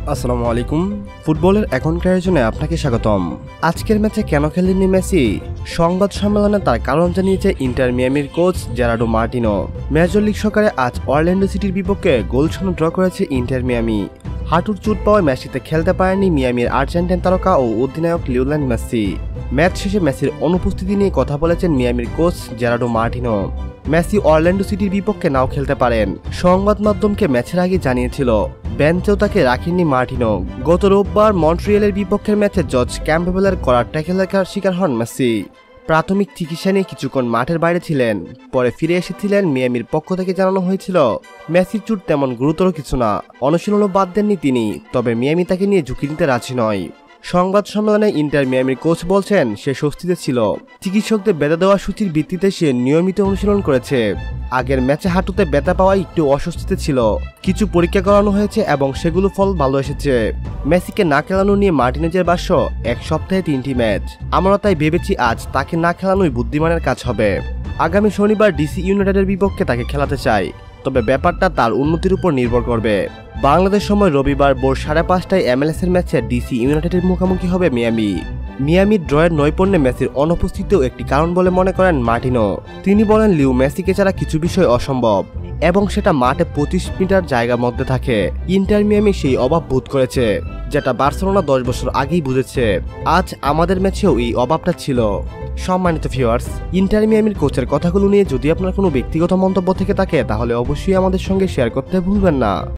আসসালামু আলাইকুম। ফুটবলের এখনকার আয়োজনে আপনাকে স্বাগতম। আজকের ম্যাচে কেন খেলেননি মেসি? সংবাদ সম্মেলনে তার কারণ জানিয়েছে ইন্টার মিয়ামির coach Gerardo Martino. Major league সকারে আজ অরল্যান্ডো সিটির বিপক্ষে গোলশূন্য ড্র করেছে ইন্টার মিয়ামি। হাঁটুর চোট পাওয়ায় মেসিতে খেলতে পারেননি মিয়ামির আর্জেন্টাইন তারকা ও অধিনায়ক লিওনেল মেসি। ম্যাচ শেষে মেসির অনুপস্থিতি নিয়ে কথা বলেছেন মিয়ামির coach Gerardo Martino. Messi Orlando সিটির বিপক্ষে নাও খেলতে পারেন, সংবাদ মাধ্যমকে ম্যাচের আগে জানিয়েছিল। বেঞ্চেও তাকে রাখেননি মার্টিনো। গত রোববার মন্ট্রিয়ালের বিপক্ষের ম্যাচে জর্জ ক্যাম্পবেলের করা ট্যাকেলের শিকার হন মেসি। প্রাথমিক চিকিৎসা নিয়ে কিছুক্ষণ মাঠের বাইরে ছিলেন, পরে ফিরে এসেছিলেন। মিয়ামির পক্ষ থেকে জানানো হয়েছিল মেসির চোট তেমন গুরুতর কিছু না, অনুশীলনও বাদ দেননি তিনি, তবে মিয়ামি তাকে নিয়ে ঝুঁকি নিতে রাজি নয়। সংবাদ সম্মেলনে ইন্টার মিয়ামির কোচ বলছেন সে স্বস্তিতে ছিল। চিকিৎসকদের ব্যথা দেওয়া সূচির ভিত্তিতে সে নিয়মিত অনুশীলন করেছে। আগের ম্যাচে হাঁটুতে ব্যথা পাওয়ায় একটু অস্বস্তিতে ছিল। কিছু পরীক্ষা করানো হয়েছে এবং সেগুলো ফল ভালো এসেছে। মেসিকে না খেলানো নিয়ে মার্টিনেজের ভাষ্য, এক সপ্তাহে 3টি ম্যাচ, আমরা তাই ভেবেছি আজ তাকে না খেলানোই বুদ্ধিমানের কাজ হবে। আগামী শনিবার ডিসি ইউনাইটেডের বিপক্ষে তাকে খেলাতে চাই, তবে ব্যাপারটা তার উন্নতির উপর নির্ভর করবে। বাংলাদেশ সময় রবিবার ভোর 5:30টায় MLS এর ম্যাচে ডিসি ইউনাইটেডের মুখোমুখি হবে মিয়ামি। মিয়ামির ড্রয়ের নৈপুণ্যে মেসির অনুপস্থিতিও একটি কারণ বলে মনে করেন মার্টিনো। তিনি বলেন লিও মেসিকে ছাড়া কিছু বিষয় অসম্ভব এবং সেটা মাঠে 25 মিটার জায়গার মধ্যে থাকে। ইন্টার মিয়ামি সেই অভাব বোধ করেছে, যেটা বার্সেলোনা 10 বছর আগেই বুঝেছে। আজ আমাদের ম্যাচেও এই অভাবটা ছিল। সম্মানিত ভিউয়ার্স, ইন্টার মিয়ামির কোচের কথাগুলো নিয়ে যদি আপনার কোনো ব্যক্তিগত মন্তব্য থেকে থাকে তাহলে অবশ্যই আমাদের সঙ্গে শেয়ার করতে ভুলবেন না।